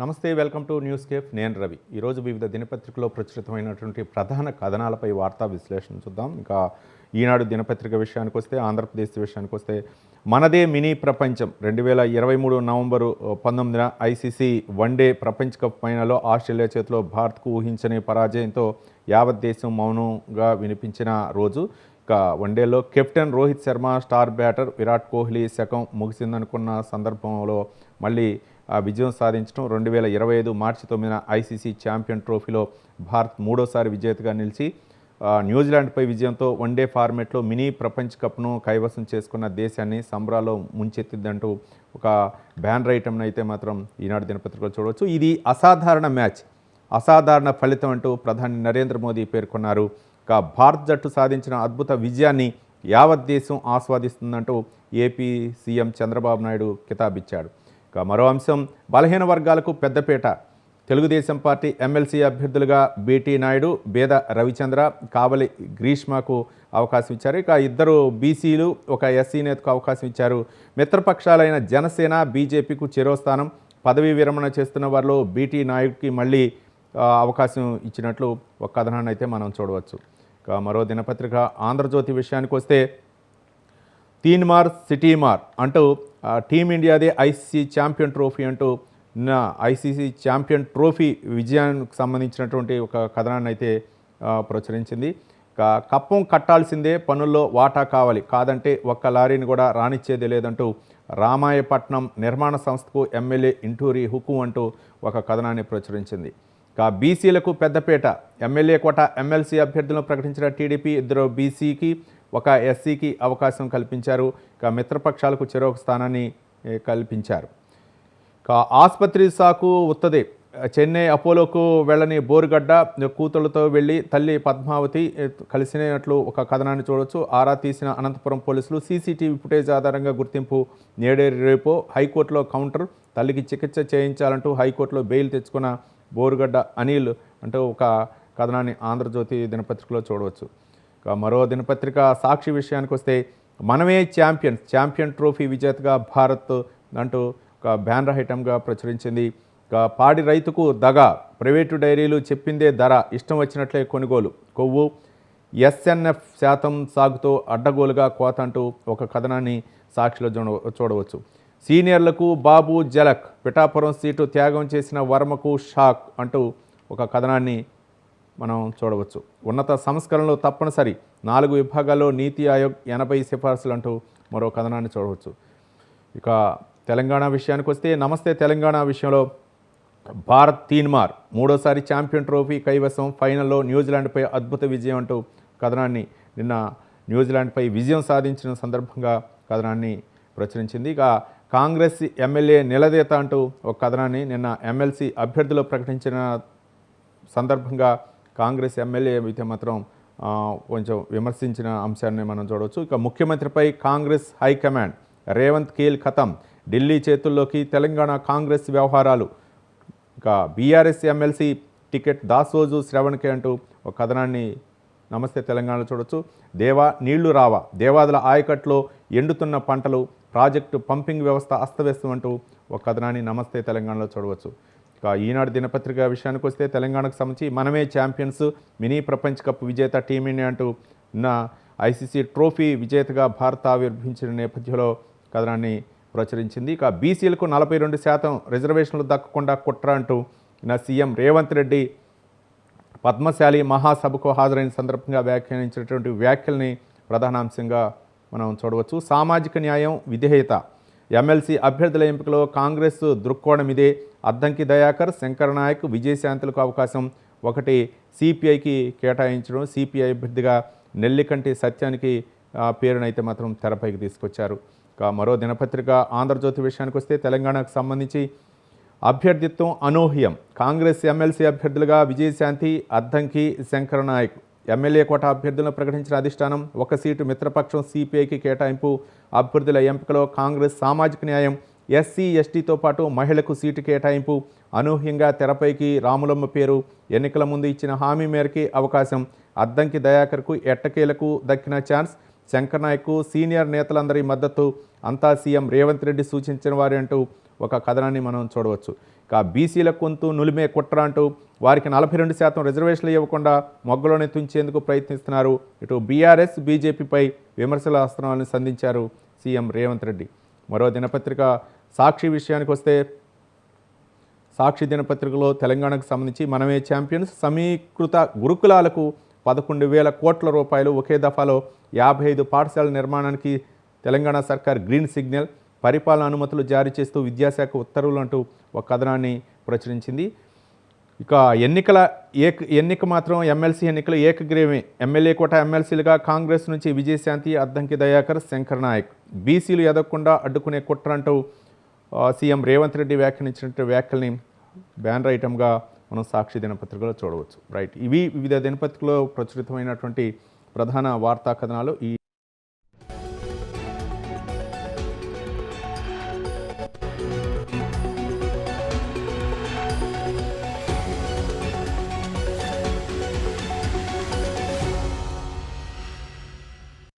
నమస్తే, welcome to news cafe. నేను రవి. ఈరోజు వివిధ దినపత్రికలో ప్రచురితమైనటువంటి ప్రధాన కథనాలపై వార్తా విశ్లేషణ చూద్దాం. ఇంకా ఈనాడు దినపత్రిక విషయానికి వస్తే, ఆంధ్రప్రదేశ్ విషయానికి వస్తే, మనదే మినీ ప్రపంచం 2023 నవంబరు 19న ఐసీసీ వన్డే ప్రపంచ కప్ ఫైనల్లో ఆస్ట్రేలియా చేతిలో భారత్కు ఊహించని పరాజయంతో యావత్ దేశం మౌనంగా వినిపించిన రోజు. ఇక వన్డేలో captain Rohit Sharma, star batter Virat Kohli శకం ముగిసిందనుకున్న సందర్భంలో మళ్ళీ విజయం సాధించడం. 2025 మార్చి 9న ఐసీసీ ఛాంపియన్ ట్రోఫీలో భారత్ మూడోసారి విజేతగా నిలిచి న్యూజిలాండ్పై విజయంతో వన్డే ఫార్మేట్లో మినీ ప్రపంచ కప్ను కైవసం చేసుకున్న దేశాన్ని సంబరాల్లో ముంచెత్తిద్దంటూ ఒక బ్యానర్ ఐటమ్ను అయితే మాత్రం ఈనాడు దినపత్రికలో చూడవచ్చు. ఇది అసాధారణ మ్యాచ్, అసాధారణ ఫలితం అంటూ ప్రధాని నరేంద్ర మోదీ పేర్కొన్నారు. ఇక భారత్ జట్టు సాధించిన అద్భుత విజయాన్ని యావత్ దేశం ఆస్వాదిస్తుందంటూ ఏపీ సీఎం చంద్రబాబు నాయుడు కితాబిచ్చాడు. ఇక మరో అంశం, బలహీన వర్గాలకు పెద్దపీట. తెలుగుదేశం పార్టీ ఎమ్మెల్సీ అభ్యర్థులుగా బీటీ నాయుడు, బేద రవిచంద్ర, కావలి గ్రీష్మకు అవకాశం ఇచ్చారు. ఇక ఇద్దరు బీసీలు, ఒక ఎస్సీ నేతకు అవకాశం ఇచ్చారు. మిత్రపక్షాలైన జనసేన, బీజేపీకు చెరో స్థానం. పదవీ విరమణ చేస్తున్న వారిలో బీటీ నాయుడుకి మళ్ళీ అవకాశం ఇచ్చినట్లు ఒక కథనాన్ని అయితే మనం చూడవచ్చు. ఇక మరో దినపత్రిక ఆంధ్రజ్యోతి విషయానికి వస్తే, తీన్మార్ సిటీమార్ అంటూ టీమిండియాదే ఐసీసీ ఛాంపియన్ ట్రోఫీ అంటూ ఐసీసీ ఛాంపియన్ ట్రోఫీ విజయానికి సంబంధించినటువంటి ఒక కథనాన్ని అయితే ప్రచురించింది. కప్పం కట్టాల్సిందే, పనుల్లో వాటా కావాలి, కాదంటే ఒక్క లారీని కూడా రానిచ్చేది లేదంటూ రామాయపట్నం నిర్మాణ సంస్థకు ఎమ్మెల్యే ఇంటూరి హుకుం అంటూ ఒక కథనాన్ని ప్రచురించింది. బీసీలకు పెద్దపేట. ఎమ్మెల్యే కోట ఎమ్మెల్సీ అభ్యర్థులను ప్రకటించిన టీడీపీ ఇద్దరు బీసీకి, ఒక ఎస్సీకి అవకాశం కల్పించారు. మిత్రపక్షాలకు చెరొక స్థానాన్ని కల్పించారు. ఆసుపత్రి సాకు ఉత్తదే. చెన్నై అపోలోకు వెళ్ళని బోరుగడ్డ కూతుళ్లతో వెళ్ళి తల్లి పద్మావతి కలిసినట్లు ఒక కథనాన్ని చూడవచ్చు. ఆరా తీసిన అనంతపురం పోలీసులు సీసీటీవీ ఫుటేజ్ ఆధారంగా గుర్తింపు. నేడే రేపో హైకోర్టులో కౌంటర్. తల్లికి చికిత్స చేయించాలంటూ హైకోర్టులో బెయిల్ తెచ్చుకున్న బోరుగడ్డ అనిల్ అంటూ ఒక కథనాన్ని ఆంధ్రజ్యోతి దినపత్రికలో చూడవచ్చు. మరో దినపత్రిక సాక్షి విషయానికి వస్తే, మనమే ఛాంపియన్ ట్రోఫీ విజేతగా భారత్ అంటూ ఒక బ్యానర్ ఐటమ్గా ప్రచురించింది. పాడి రైతుకు దగా, ప్రైవేటు డైరీలు చెప్పిందే ధర, ఇష్టం వచ్చినట్లే కొనుగోలు, కొవ్వు ఎస్ఎన్ఎఫ్ శాతం సాగుతో అడ్డగోలుగా కోత అంటూ ఒక కథనాన్ని సాక్షిలో చూడవచ్చు. సీనియర్లకు బాబు జలక్, పిఠాపురం సీటు త్యాగం చేసిన వర్మకు షాక్ అంటూ ఒక కథనాన్ని మనం చూడవచ్చు. ఉన్నత సంస్కరణలు తప్పనిసరి, 4 విభాగాల్లో నీతి ఆయోగ్ 80 సిఫార్సులు అంటూ మరో కథనాన్ని చూడవచ్చు. ఇక తెలంగాణ విషయానికి వస్తే, నమస్తే తెలంగాణ విషయంలో భారత్ తీన్మార్ మూడోసారి ఛాంపియన్ ట్రోఫీ కైవసం, ఫైనల్లో న్యూజిలాండ్పై అద్భుత విజయం అంటూ కథనాన్ని నిన్న న్యూజిలాండ్పై విజయం సాధించిన సందర్భంగా కథనాన్ని ప్రచురించింది. ఇక కాంగ్రెస్ ఎమ్మెల్యే నిలదీత అంటూ ఒక కథనాన్ని నిన్న ఎమ్మెల్సీ అభ్యర్థులు ప్రకటించిన సందర్భంగా కాంగ్రెస్ ఎమ్మెల్యే అయితే మాత్రం కొంచెం విమర్శించిన అంశాన్ని మనం చూడవచ్చు. ఇక ముఖ్యమంత్రిపై కాంగ్రెస్ హైకమాండ్, రేవంత్ కీల్ ఖతం, ఢిల్లీ చేతుల్లోకి తెలంగాణ కాంగ్రెస్ వ్యవహారాలు. ఇక బీఆర్ఎస్ ఎమ్మెల్సీ టికెట్ దాసోజు శ్రవణ్కే అంటూ ఒక కథనాన్ని నమస్తే తెలంగాణలో చూడవచ్చు. నీళ్లు రావా, దేవాదుల ఆయకట్లో ఎండుతున్న పంటలు, ప్రాజెక్టు పంపింగ్ వ్యవస్థ అస్తవ్యస్తం అంటూ ఒక కథనాన్ని నమస్తే తెలంగాణలో చూడవచ్చు. ఇక ఈనాడు దినపత్రిక విషయానికి వస్తే, తెలంగాణకు సంబంధించి మనమే ఛాంపియన్స్, మినీ ప్రపంచ కప్ విజేత టీమిండియా అంటూ ఐసీసీ ట్రోఫీ విజేతగా భారత్ ఆవిర్భవించిన నేపథ్యంలో కథనాన్ని ప్రచురించింది. ఇక బీసీలకు 42% రిజర్వేషన్లు దక్కకుండా కుట్ర అంటూ సీఎం రేవంత్ రెడ్డి పద్మశాలి మహాసభకు హాజరైన సందర్భంగా వ్యాఖ్యానించినటువంటి వ్యాఖ్యల్ని ప్రధానాంశంగా మనం చూడవచ్చు. సామాజిక న్యాయం, విధేయత. ఎమ్మెల్సీ అభ్యర్థుల ఎంపికలో కాంగ్రెస్ దృక్కోణం ఇదే. అద్దంకి దయాకర్, శంకర్ నాయక్, విజయశాంతులకు అవకాశం. ఒకటి సిపిఐకి కేటాయించడం. సిపిఐ అభ్యర్థిగా నెల్లికంటి సత్యానికి పేరునైతే మాత్రం తెరపైకి తీసుకొచ్చారు. ఇక మరో దినపత్రిక ఆంధ్రజ్యోతి విషయానికి వస్తే, తెలంగాణకు సంబంధించి అభ్యర్థిత్వం అనూహ్యం. కాంగ్రెస్ ఎమ్మెల్సీ అభ్యర్థులుగా విజయశాంతి, అద్దంకి, శంకర్ నాయక్. ఎమ్మెల్యే కోట అభ్యర్థులను ప్రకటించిన అధిష్టానం. ఒక సీటు మిత్రపక్షం సిపిఐకి కేటాయింపు. అభ్యర్థుల ఎంపికలో కాంగ్రెస్ సామాజిక న్యాయం, ఎస్సీ ఎస్టీతో పాటు మహిళకు సీటు కేటాయింపు. అనూహ్యంగా తెరపైకి రాములమ్మ పేరు. ఎన్నికల ముందు ఇచ్చిన హామీ మేరకి అవకాశం. అద్దంకి దయాకర్కు ఎట్టకేలకు దక్కిన ఛాన్స్. శంకర్ నాయక్కు సీనియర్ నేతలందరి మద్దతు. అంతా సీఎం రేవంత్ రెడ్డి సూచించిన వారే అంటూ ఒక కథనాన్ని మనం చూడవచ్చు. ఇక బీసీల కొంతు నులిమే కుట్ర అంటూ వారికి 42% రిజర్వేషన్లు ఇవ్వకుండా మొగ్గలోనే తుంచేందుకు ప్రయత్నిస్తున్నారు. ఇటు బీఆర్ఎస్ బీజేపీపై విమర్శల అస్త్రాలను సంధించారు సీఎం రేవంత్ రెడ్డి. మరో దినపత్రిక సాక్షి విషయానికి వస్తే సాక్షి దినపత్రికలో తెలంగాణకు సంబంధించి మనమే ఛాంపియన్స్ సమీకృత గురుకులాలకు 11,000 కోట్ల రూపాయలు, ఒకే దఫాలో 55 పాఠశాలల నిర్మాణానికి తెలంగాణ సర్కార్ గ్రీన్ సిగ్నల్, పరిపాలన అనుమతులు జారీ చేస్తూ విద్యాశాఖ ఉత్తర్వులు అంటూ ఒక కథనాన్ని ప్రచురించింది. ఇక ఎన్నిక మాత్రం ఎమ్మెల్సీ ఎన్నికలు ఏకగ్రీవమే. ఎమ్మెల్యే కోట ఎమ్మెల్సీలుగా కాంగ్రెస్ నుంచి విజయశాంతి, అద్దంకి దయాకర్, శంకర్ నాయక్. బీసీలు ఎదగకుండా అడ్డుకునే కుట్ర అంటూ సీఎం రేవంత్ రెడ్డి వ్యాఖ్యానించినట్టు వ్యాఖ్యల్ని బ్యానర్ ఐటమ్గా మనం సాక్షి దినపత్రికలో చూడవచ్చు. రైట్, ఇవి వివిధ దినపత్రికలో ప్రచురితమైనటువంటి ప్రధాన వార్తా కథనాలు.